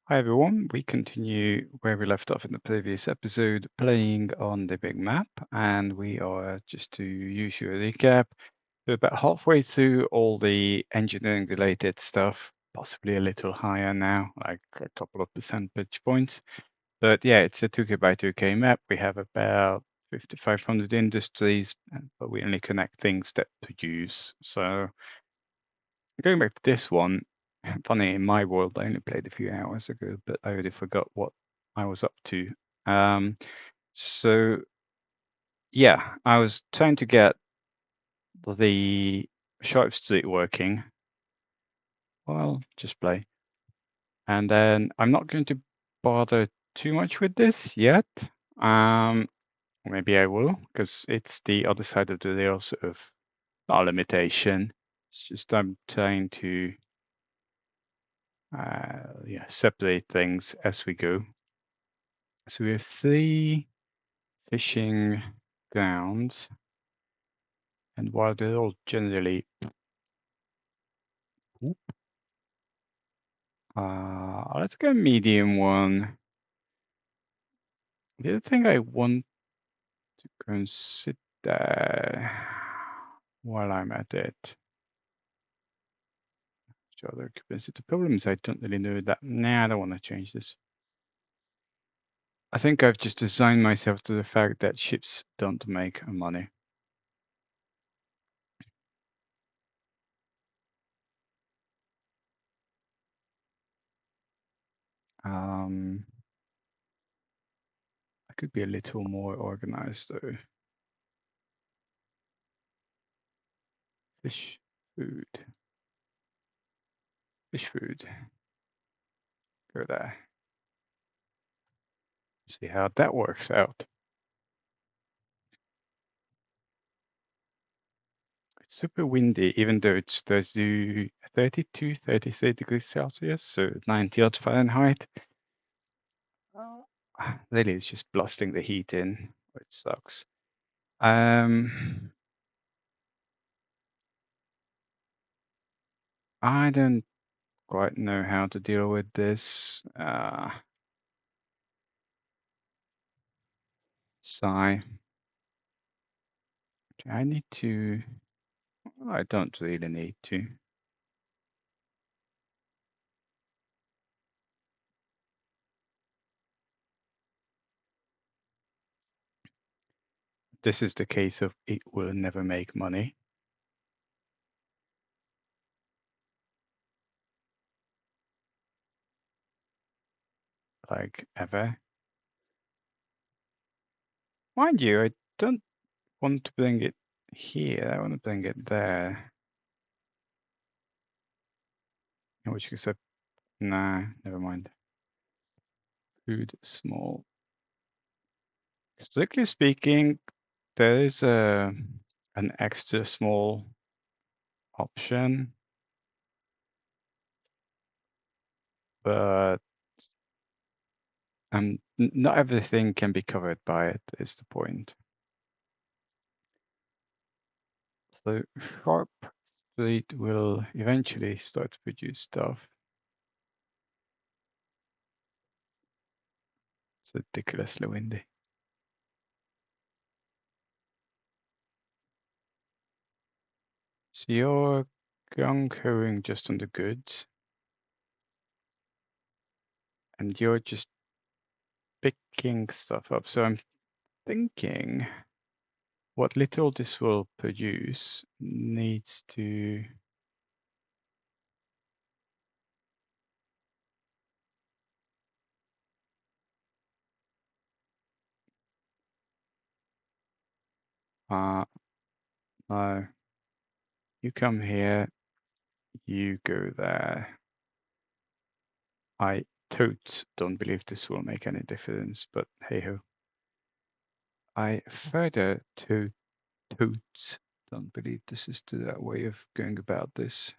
Hi everyone, we continue where we left off in the previous episode, playing on the big map, and we are, just to use your recap, we're about halfway through all the engineering related stuff, possibly a little higher now, like a couple of percentage points. But yeah, it's a 2K by 2K map. We have about 5,500 industries, but we only connect things that produce. So going back to this one, funny, in my world, I only played a few hours ago, but I already forgot what I was up to. So yeah, I was trying to get the Sharp Street working. Well, just play. And then I'm not going to bother too much with this yet. Maybe I will, because it's the other side of the rails of our limitation. It's just I'm trying to separate things as we go. So we have 3 fishing grounds, and while they're all generally let's go medium one. The other thing I want to consider while I'm at it, other occupancy. The problem is I don't really know that. Nah, I don't want to change this. I think I've just resigned myself to the fact that ships don't make money. I could be a little more organized though. Fish food. Fish food. Go there. See how that works out. It's super windy, even though it's 32, 33 degrees Celsius, so 90 odd Fahrenheit. Really, it's just blasting the heat in, which sucks. I don't quite know how to deal with this. Sigh. I need to. I don't really need to. This is the case of it will never make money. Like ever. Mind you, I don't want to bring it here. I want to bring it there. In which case, nah, never mind. Food small. Strictly speaking, there is an extra small option, but not everything can be covered by it, is the point. So Sharp Street will eventually start to produce stuff. It's ridiculously windy. So you're gung-hoing just on the goods, and you're just picking stuff up. So I'm thinking what little this will produce needs to no. You come here, you go there. I totes don't believe this will make any difference, but hey ho. I further totes don't believe this is the right way of going about this.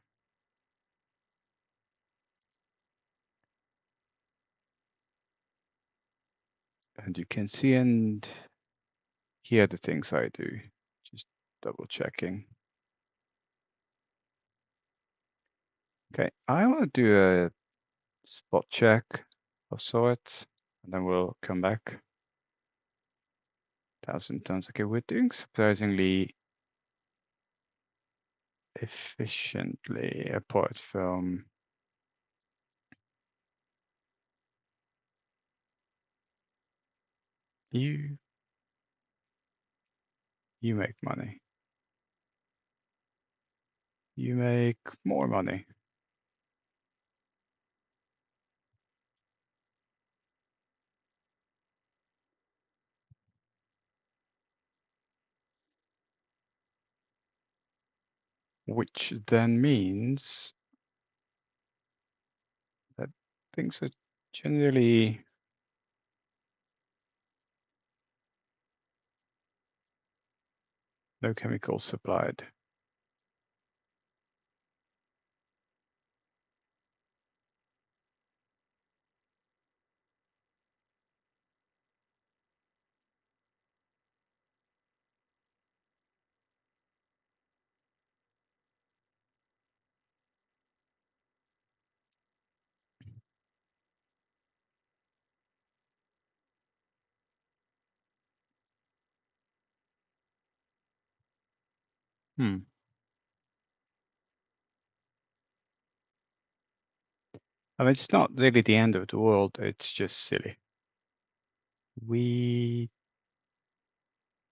And you can see and hear the things I do. Just double checking. Okay, I want to do a spot check of sorts, and then we'll come back. 1,000 tons. Okay, we're doing surprisingly efficiently apart from you. You make money. You make more money. Which then means that things are generally no chemicals supplied. Hmm. I mean, it's not really the end of the world. It's just silly. We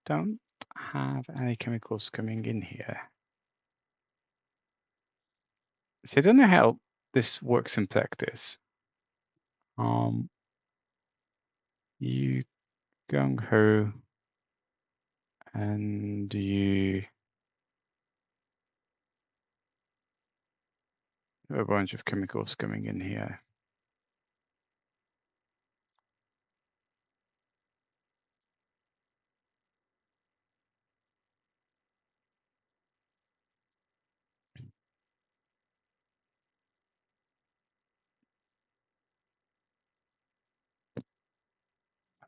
don't have any chemicals coming in here. So I don't know how this works in practice. You gung ho and you have a bunch of chemicals coming in here.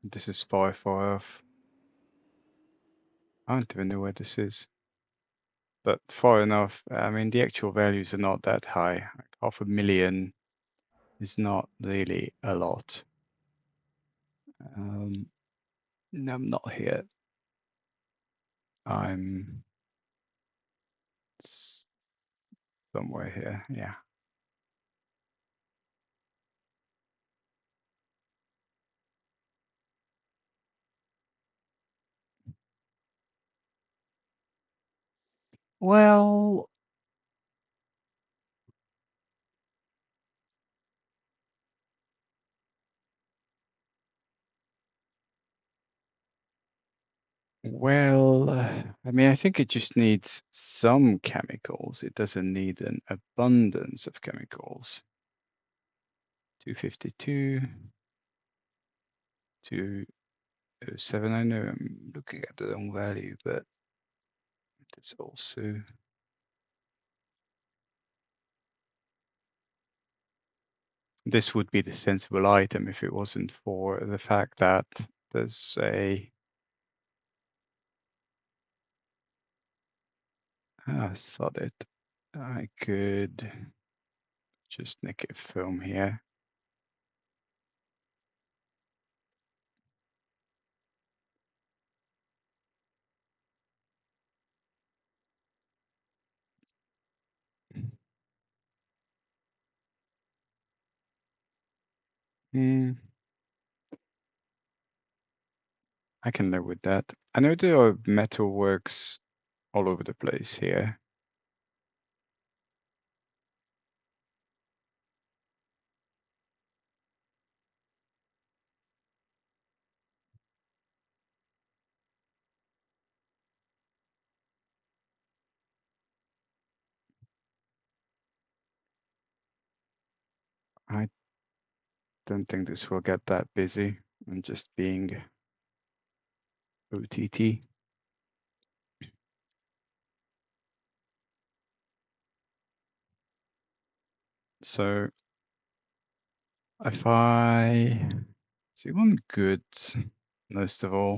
This is far, far off. I don't even know where this is, but far enough. I mean, the actual values are not that high. Like 500,000 is not really a lot. No, I'm not here. I'm somewhere here. Yeah. Well, I mean, I think it just needs some chemicals. It doesn't need an abundance of chemicals. 252, 207. I know I'm looking at the wrong value, but it's also this would be the sensible item if it wasn't for the fact that there's a solid. I could just make it film here. Hmm, I can live with that. I know there are metal works all over the place here. I don't think this will get that busy. I'm just being OTT. So if I see one goods, most of all,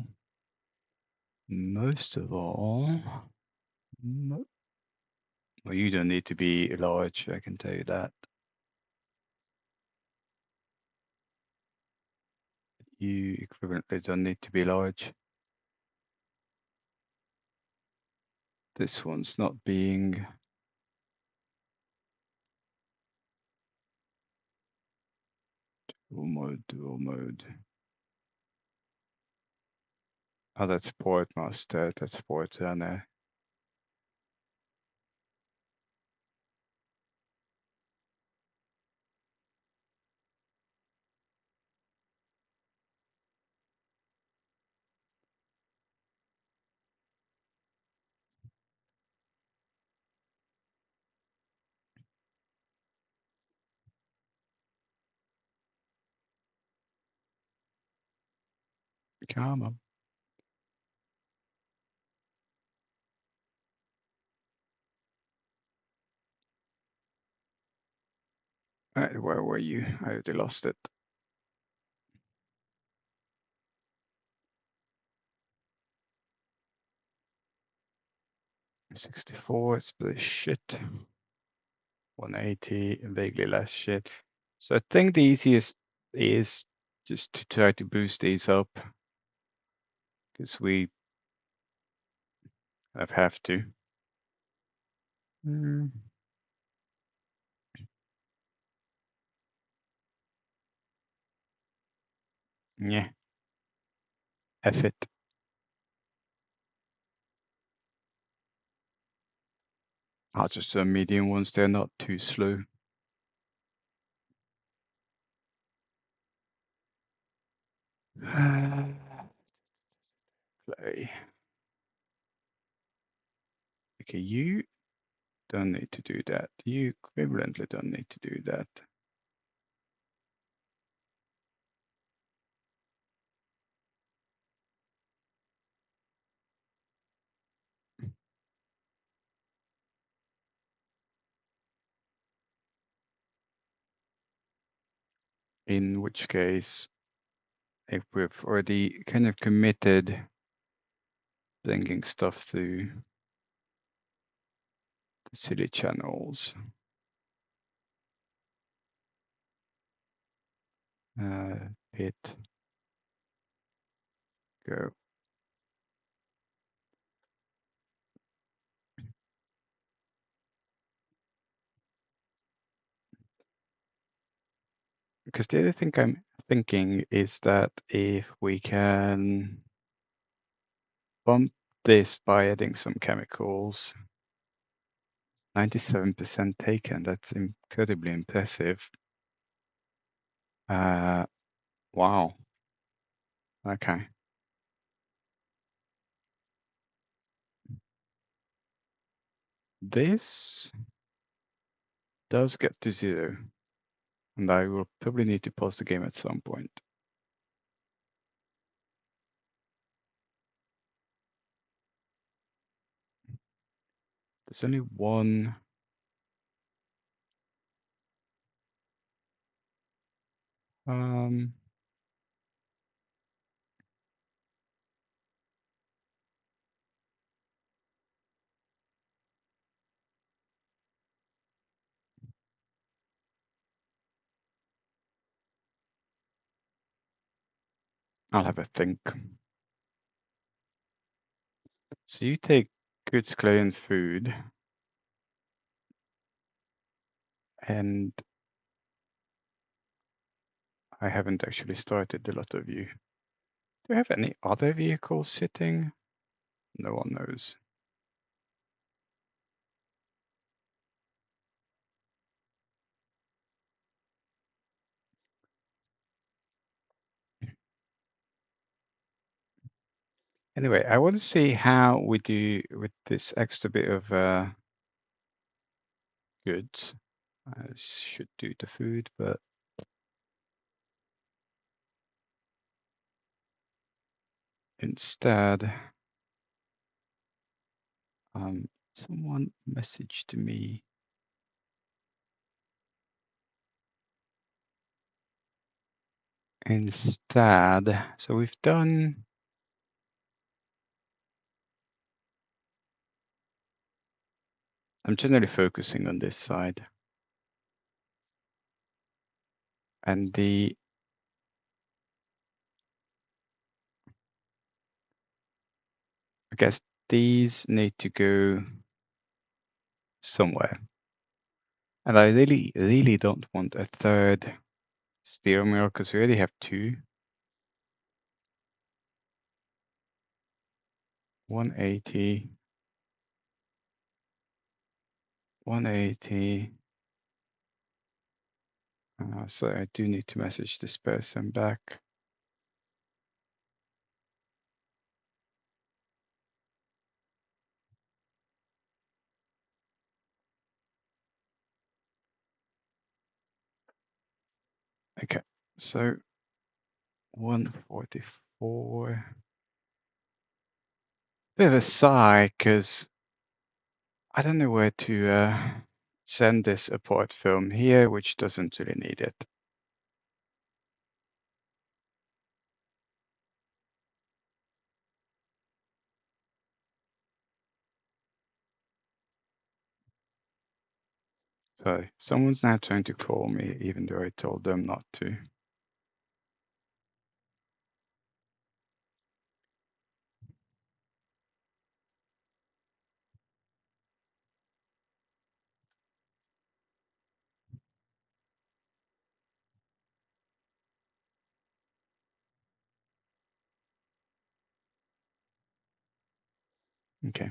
well, you don't need to be large, I can tell you that. you equivalently don't need to be large. This one's not being dual mode. Oh, that's port master, that's port runner. Come on. Where were you? I already lost it. $64, it's pretty shit. 180, vaguely less shit. So I think the easiest is just to try to boost these up, because we have to. Yeah, F it. I'll just medium ones, they're not too slow. Play. Okay, you don't need to do that. You equivalently don't need to do that. In which case, if we've already kind of committed bringing stuff through the city channels, hit go. Because the other thing I'm thinking is that if we can bump this by adding some chemicals, 97% taken, that's incredibly impressive. Wow. Okay. This does get to 0, and I will probably need to pause the game at some point. There's only one. I'll have a think. So you take goods, clothing, food, and I haven't actually started a lot of you. Do I have any other vehicles sitting? No one knows. Anyway, I want to see how we do with this extra bit of goods. I should do the food, but instead, someone messaged me. Instead, so we've done. I'm generally focusing on this side. And the guess these need to go somewhere. And I really, really don't want a third steering wheel because we already have two. 180, 180. So I do need to message this person back. Okay, so 144. Bit of a sigh because I don't know where to send this apart film here, which doesn't really need it. So someone's now trying to call me, even though I told them not to. Okay.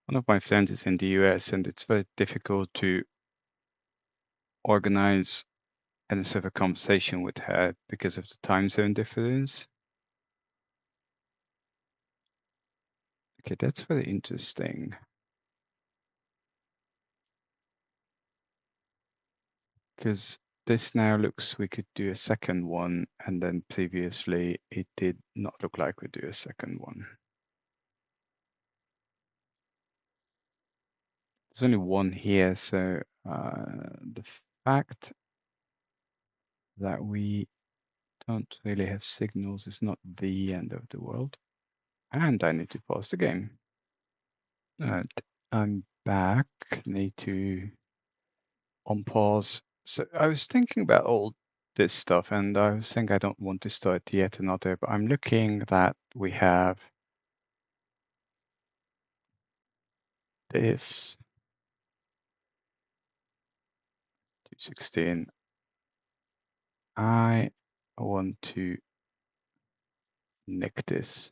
One of my friends is in the US, and it's very difficult to organize any sort of conversation with her because of the time zone difference. Okay, that's very interesting. Because this now looks we could do a second one, and then previously it did not look like we do a second one. There's only one here, so the fact that we don't really have signals is not the end of the world. And I need to pause the game. I'm back. Need to unpause. So I was thinking about all this stuff, and I was saying I don't want to start yet another, but I'm looking that we have this 216. I want to nick this.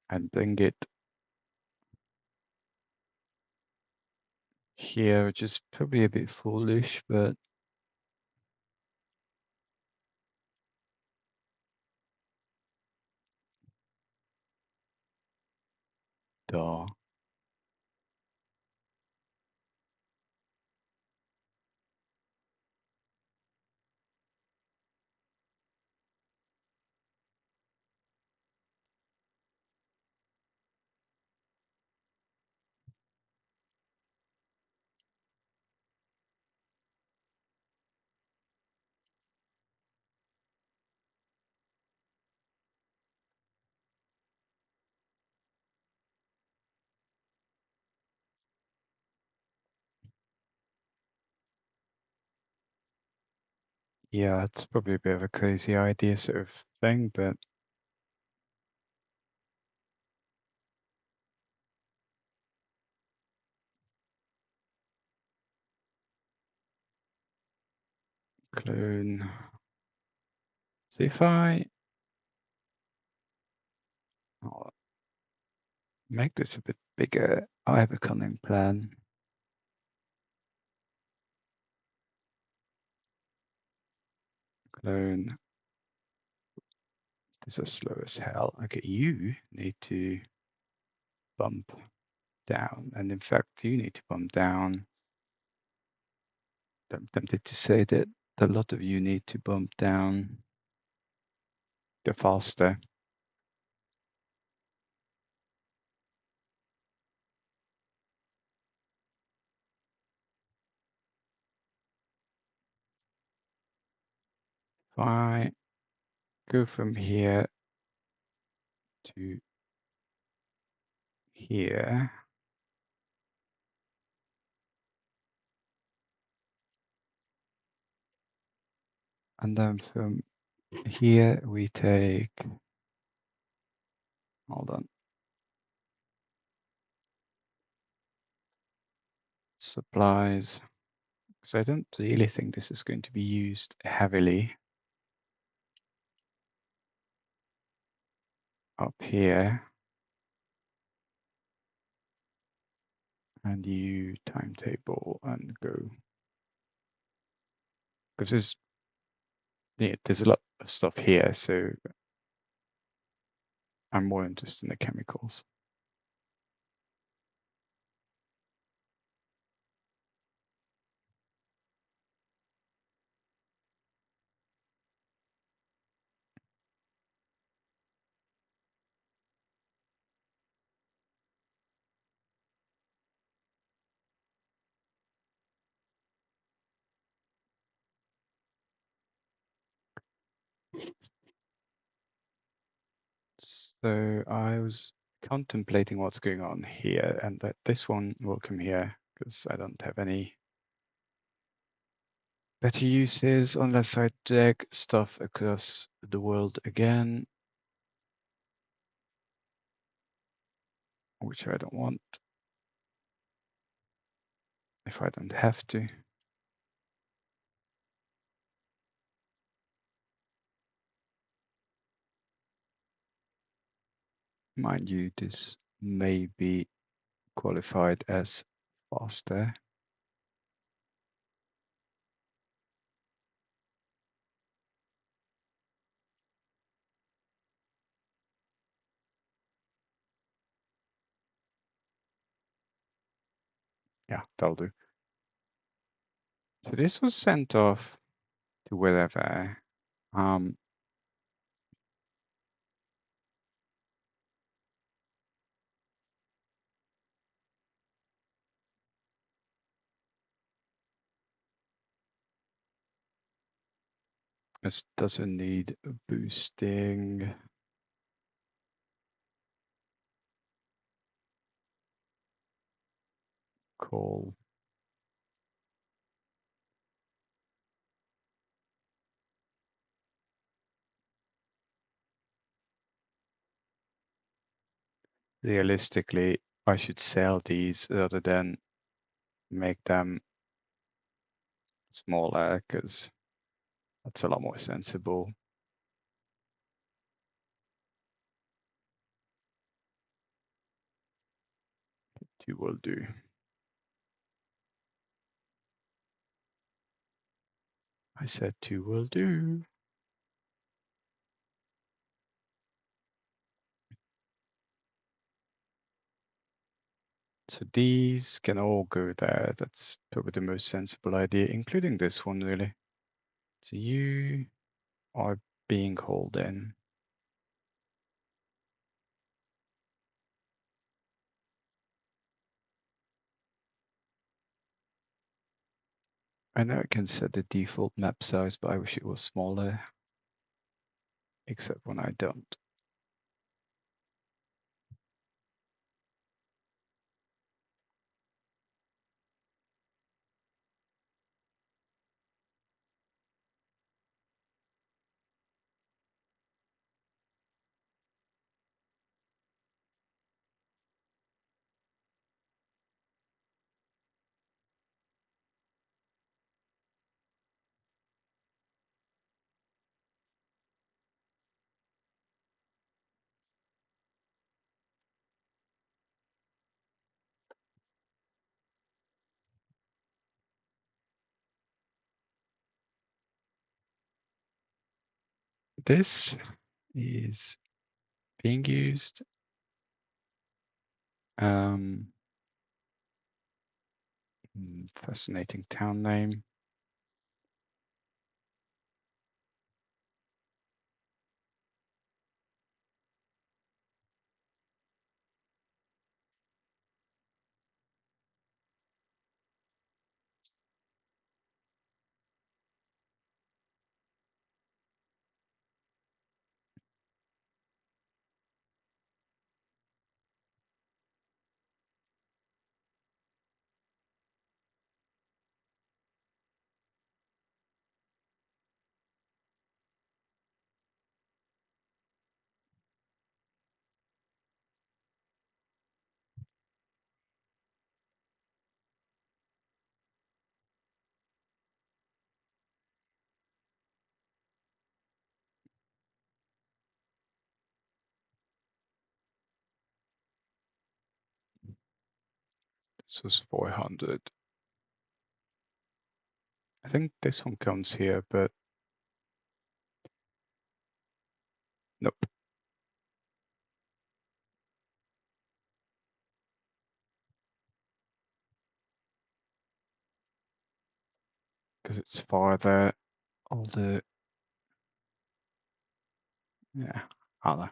And bring it here, which is probably a bit foolish, but duh. Yeah, it's probably a bit of a crazy idea sort of thing, but clone. So if I'll make this a bit bigger, I have a cunning plan. Clone. This is slow as hell. Okay, you need to bump down. And in fact, you need to bump down. I'm tempted to say that a lot of you need to bump down the faster. If I go from here to here, And then from here we take, hold on, supplies, because I don't really think this is going to be used heavily up here. And you timetable and go, because there's a lot of stuff here, so I'm more interested in the chemicals. So I was contemplating what's going on here, and that this one will come here because I don't have any better uses unless I drag stuff across the world again, which I don't want if I don't have to. Mind you, this may be qualified as faster. Yeah, that'll do. So this was sent off to wherever. This doesn't need boosting. Call. Realistically, I should sell these rather than make them smaller because that's a lot more sensible. Two will do. I said two will do. So these can all go there. That's probably the most sensible idea, including this one, really. So you are being hauled in. I know I can set the default map size, but I wish it was smaller, except when I don't. This is being used. Fascinating town name. This was 400. I think this one counts here, but nope. Because it's farther. All the, yeah, I don't know.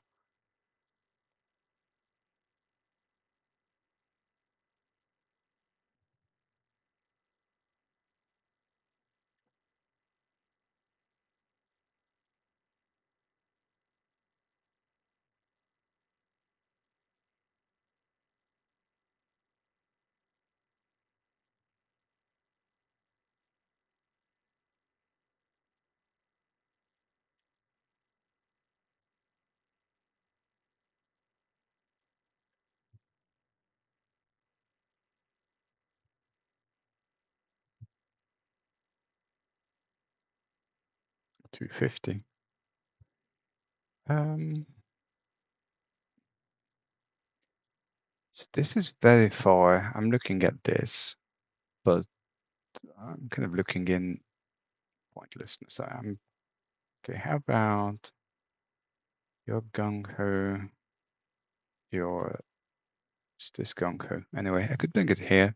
250. So this is very far. I'm looking at this, but I'm kind of looking in pointlessness. Okay. How about your gung ho? Your It's this gung ho. Anyway, I could bring it here.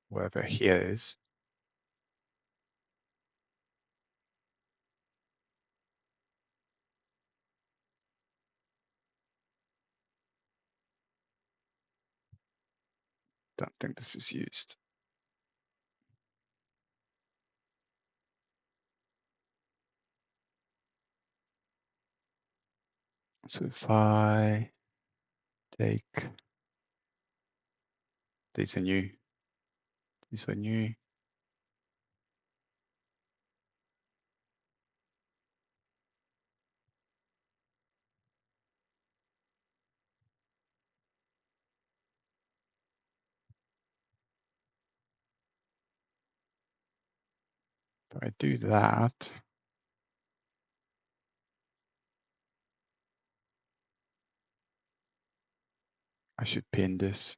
Wherever here is. Don't think this is used. So if I take these are new. These are new. If I do that, I should pin this.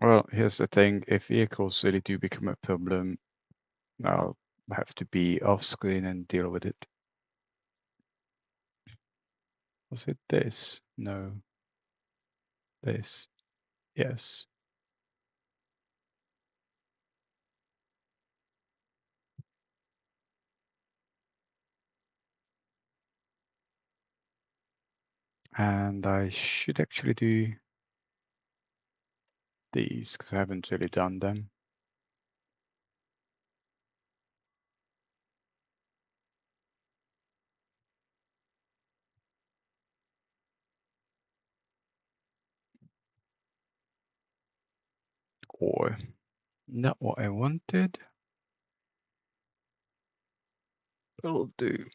Well, here's the thing. If vehicles really do become a problem, I'll have to be off screen and deal with it. Was it this? No. This. Yes. And I should actually do these because I haven't really done them. Or not what I wanted. It'll do.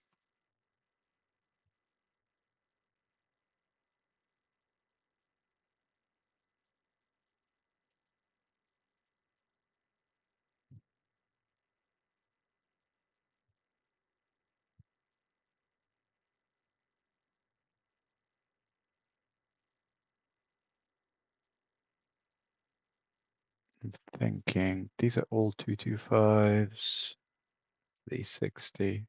I'm thinking these are all 225s, 360.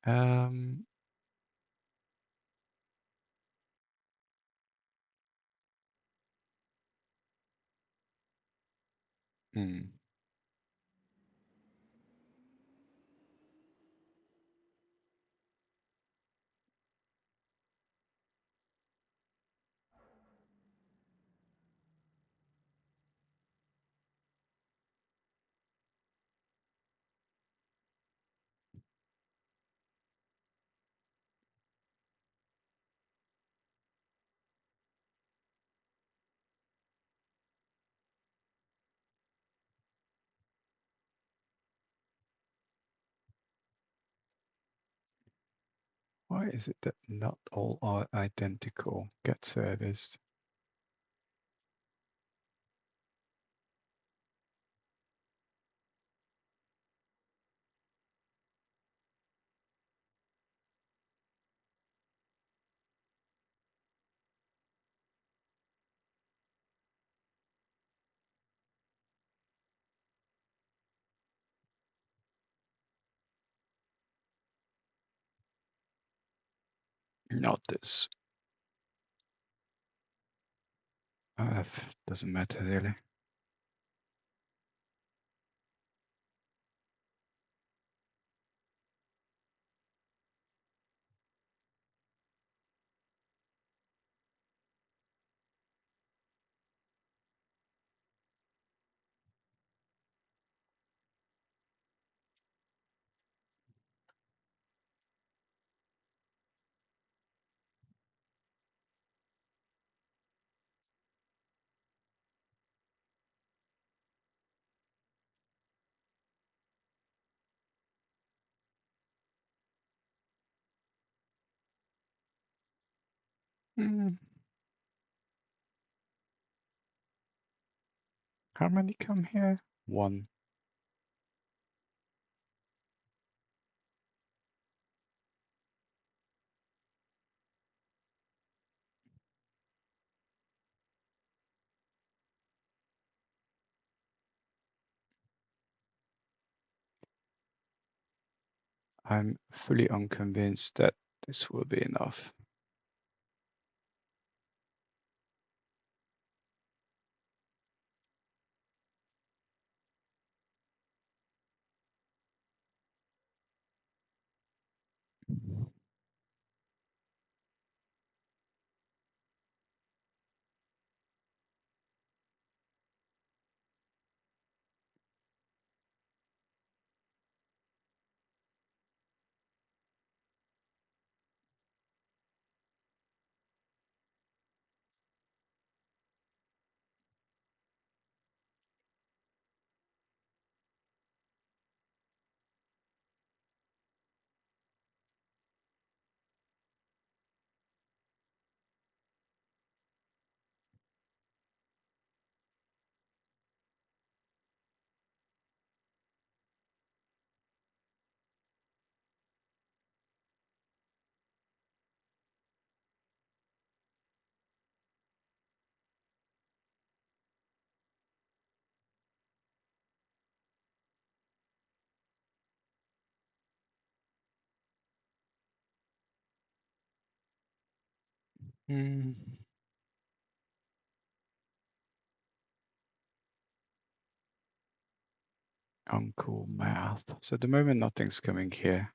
Hmm. Why is it that not all are identical? Get serviced. Not this. Doesn't matter really. Mm. How many come here? One. I'm fully unconvinced that this will be enough. Mm. Uncool math. So at the moment, nothing's coming here.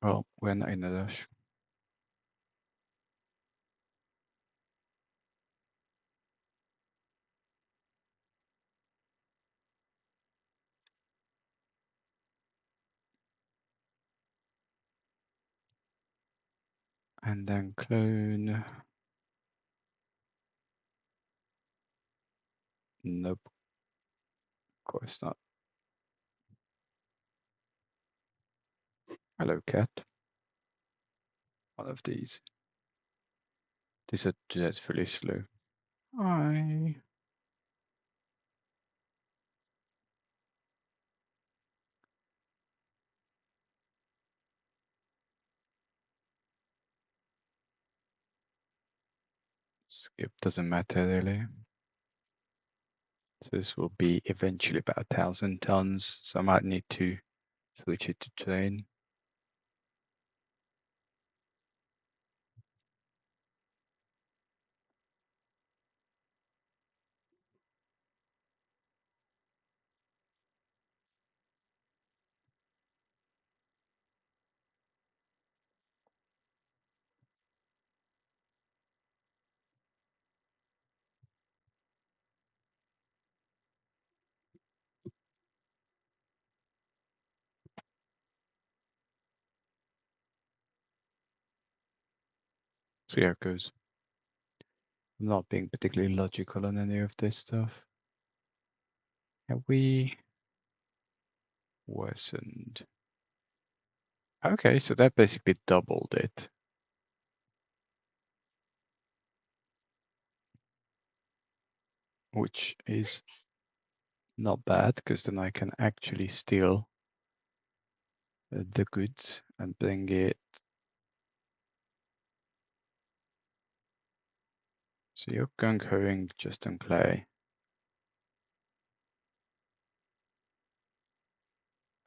Well, we're not in a rush. And then clone. Nope, of course not. Hello, cat. One of these. These are dreadfully slow. Hi. Skip doesn't matter really. So this will be eventually about 1,000 tons. So I might need to switch it to train. See how it goes. I'm not being particularly logical on any of this stuff. Have we worsened? Okay, so that basically doubled it. Which is not bad, because then I can actually steal the goods and bring it. So you're gung-hoing just on clay.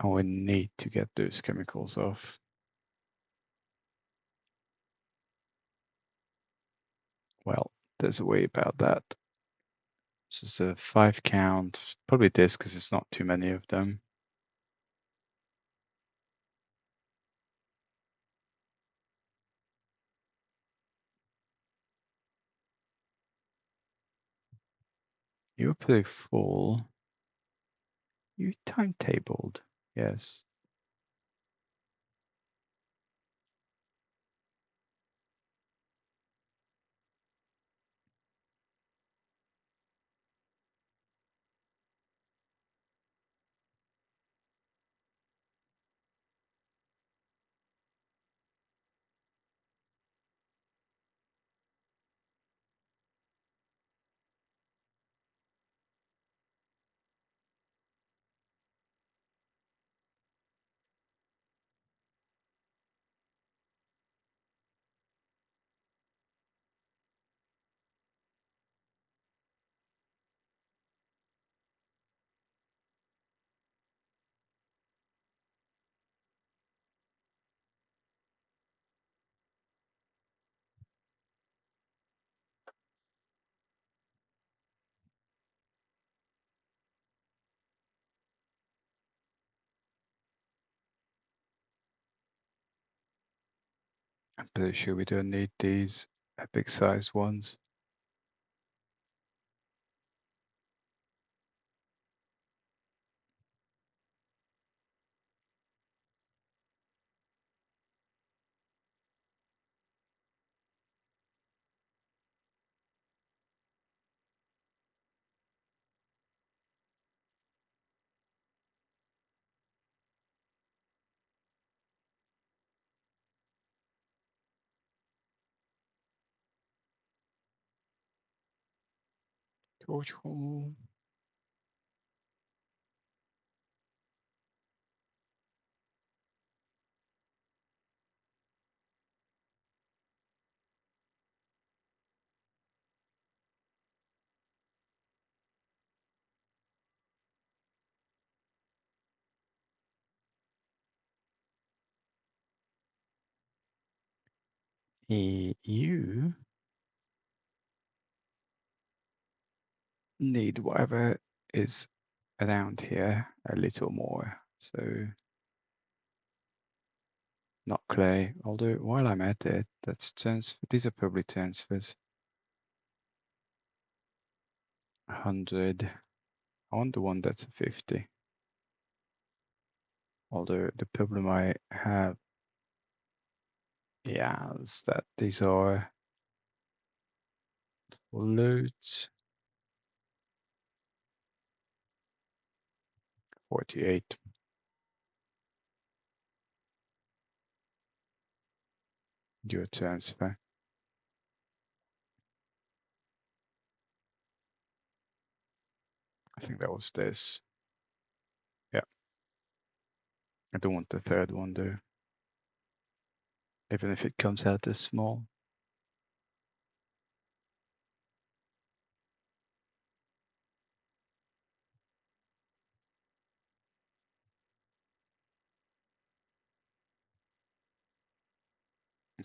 And we need to get those chemicals off. Well, there's a way about that. This is a 5 count, probably this because it's not too many of them. You're pretty full. You timetabled, yes. I'm pretty sure we don't need these epic sized ones. Torch hole. You need whatever is around here a little more. So not clay, although while I'm at it, that's transfer. These are probably transfers. 100. I want the one that's a 50. Although the problem I have, yeah, is that these are loads. 48. Your transfer. I think that was this. Yeah. I don't want the third one though. Even if it comes out as small.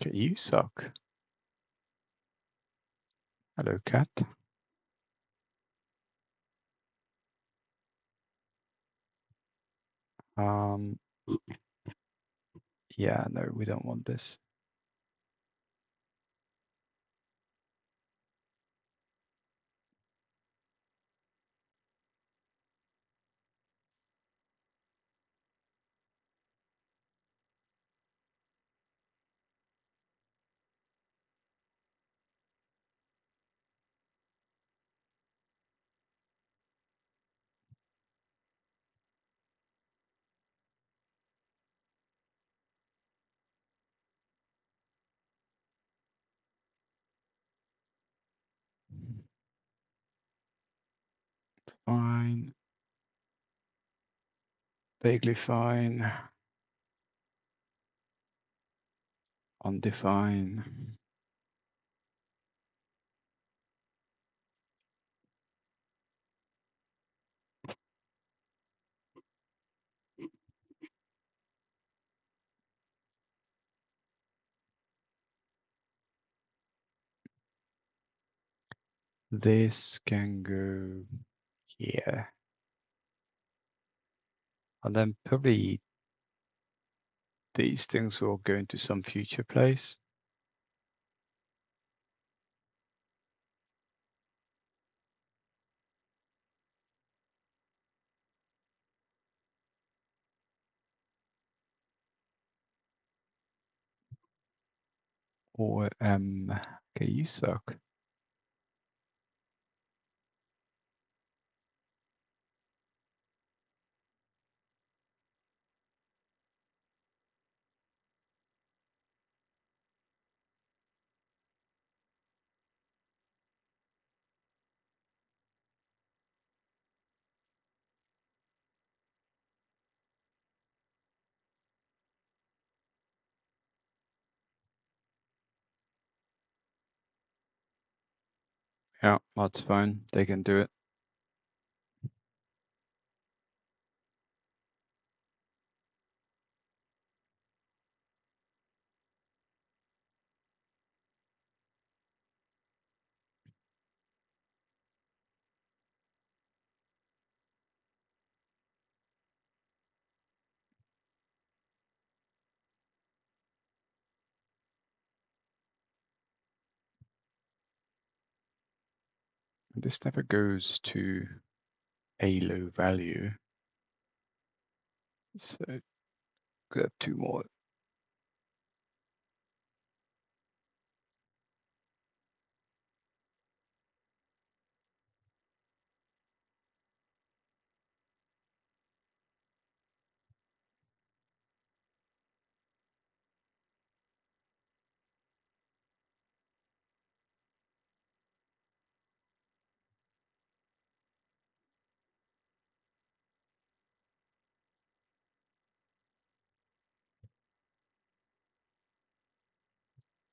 Okay, you suck. Hello, cat. Um, yeah, no, we don't want this. fine. Vaguely fine. Undefined. This can go here. And then probably these things will go into some future place. Or, okay, you suck. Yeah, that's fine. They can do it. This never goes to a low value. So grab two more.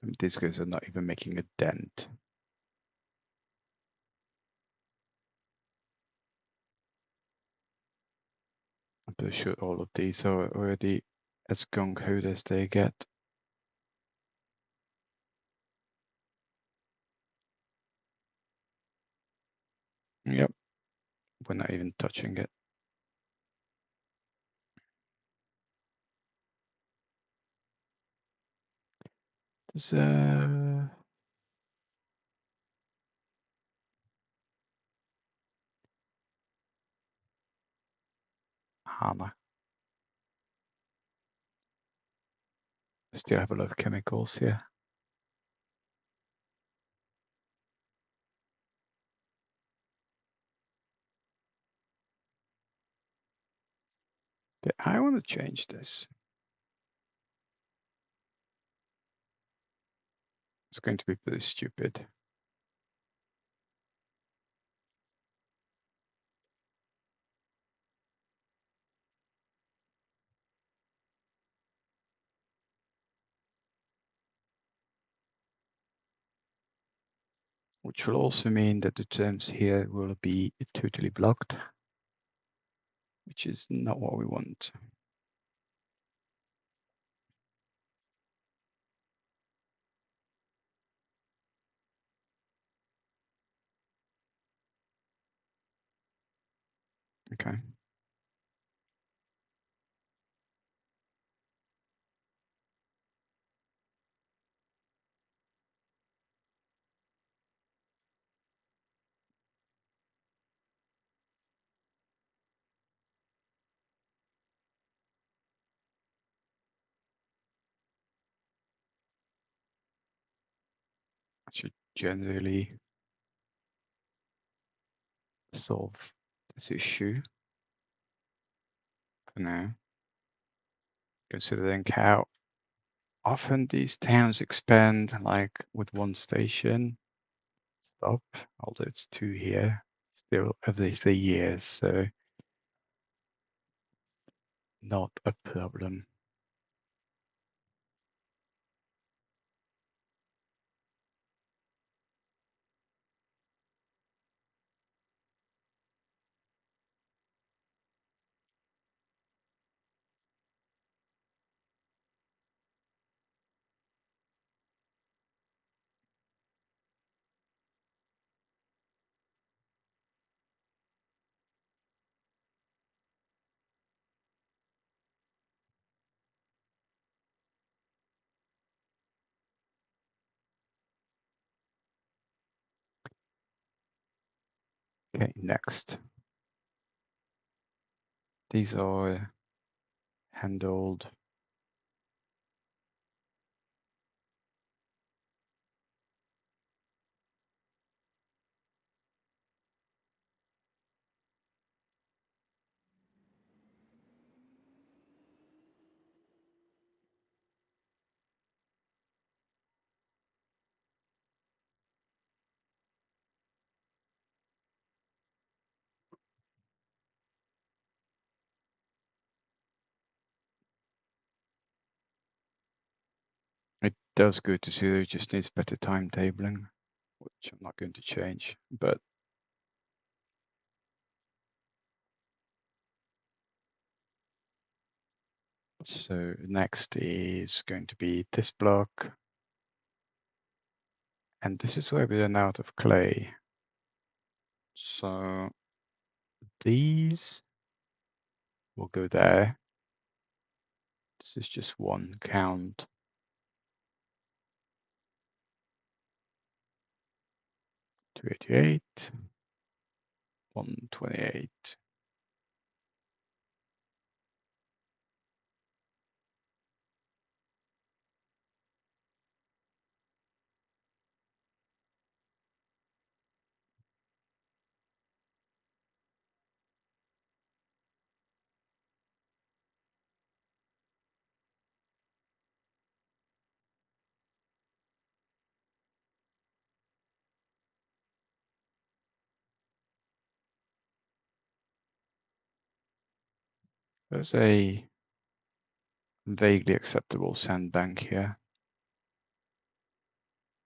And these guys are not even making a dent. I'm pretty sure all of these are already as gung-ho as they get. Yep, we're not even touching it. There's hammer. Still have a lot of chemicals here. But I want to change this. It's going to be pretty stupid. Which will also mean that the terms here will be totally blocked, which is not what we want. Okay. That should generally solve this issue for now. Considering how often these towns expand, like with one station. Stop, although it's two here. still every 3 years, so not a problem. Okay, next. These are handled. It does go to 0, just needs better timetabling, which I'm not going to change, but so next is going to be this block, and this is where we run out of clay. So these will go there. This is just one count. 288, 128. There's a vaguely acceptable sandbank here.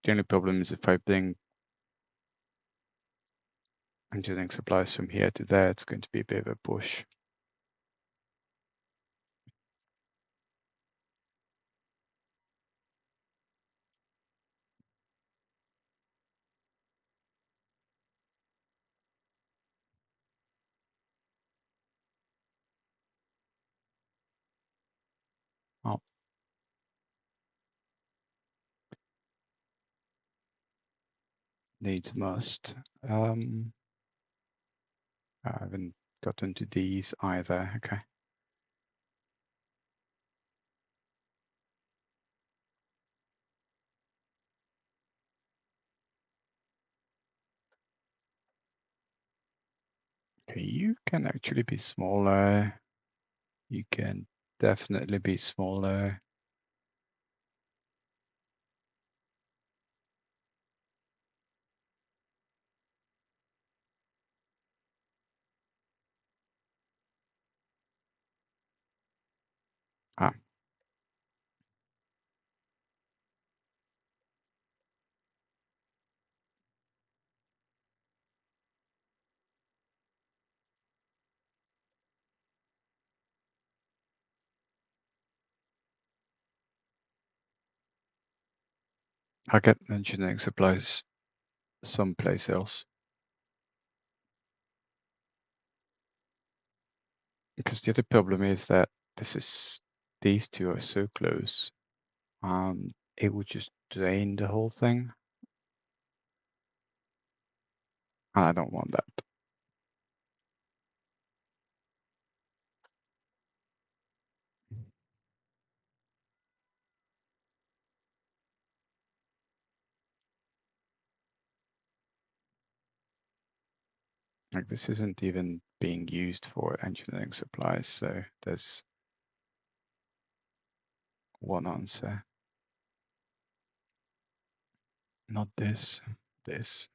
The only problem is if I bring engineering supplies from here to there, it's going to be a bit of a push. Oh, needs must. I haven't gotten to these either. Okay. Okay, you can actually be smaller. You can definitely be smaller. Ah, I'll get engineering supplies someplace else. Because the other problem is that these two are so close. It would just drain the whole thing. And I don't want that. Like this isn't even being used for engineering supplies, so there's one answer. Not this, this.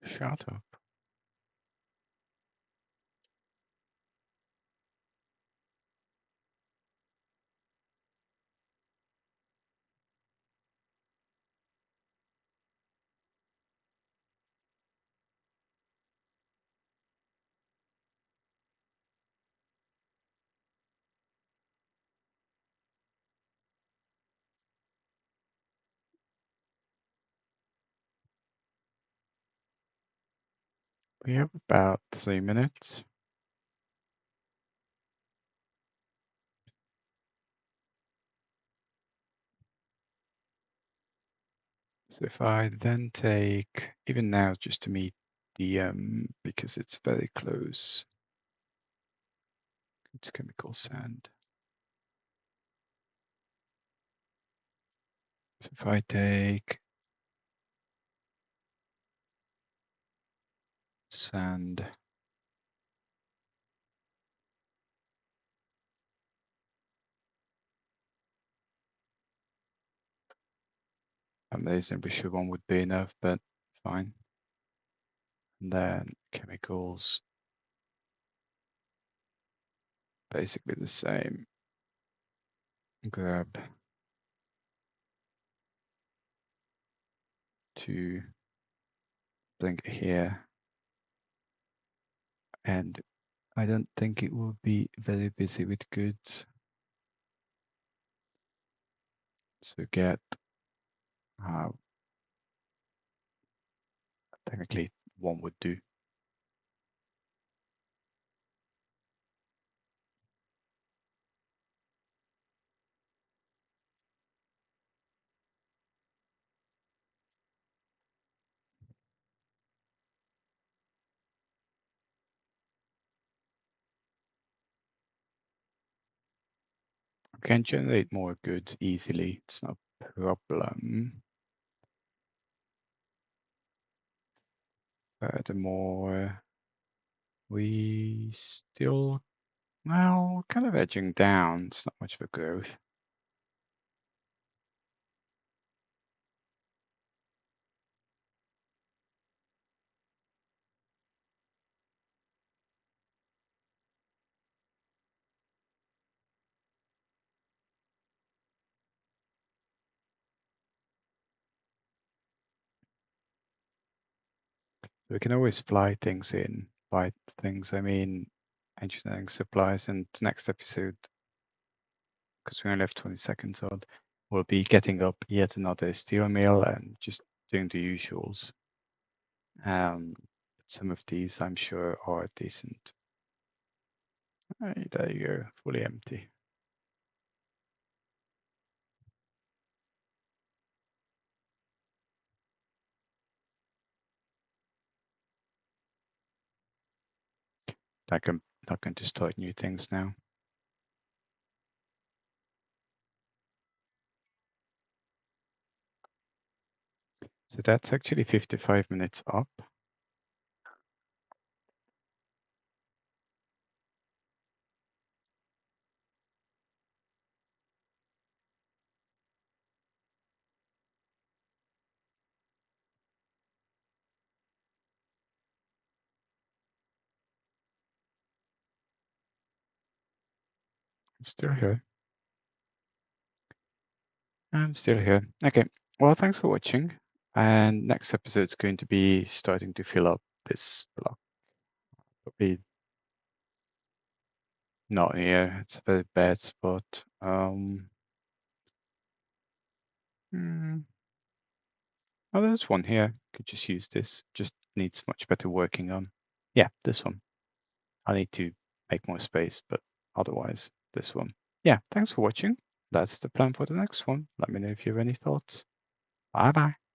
Shut up. We have about 3 minutes. So if I then take, even now, just to meet the, because it's very close, it's chemical sand. So if I take sand, I'm reasonably sure one would be enough, but fine. And then chemicals, basically the same. Grab 2, bring it here. And I don't think it will be very busy with goods. So get, technically one would do. Can generate more goods easily. It's not a problem. Furthermore, we still, well, kind of edging down. It's not much of a growth. We can always fly things in, buy things, I mean, engineering supplies. And next episode, because we only have 20 seconds on, we'll be getting up yet another steel mill and just doing the usuals. Some of these, I'm sure, are decent. Hey, there you go, fully empty. I'm not going to start new things now. So that's actually 55 minutes up. I'm still here. I'm still here. Okay, well, thanks for watching. And next episode is going to be starting to fill up this block. Probably not here. It's a very bad spot. Oh, there's one here. Could just use this. Just needs much better working on. Yeah, this one. I need to make more space, but otherwise, this one. Yeah, thanks for watching. That's the plan for the next one. Let me know if you have any thoughts. Bye bye.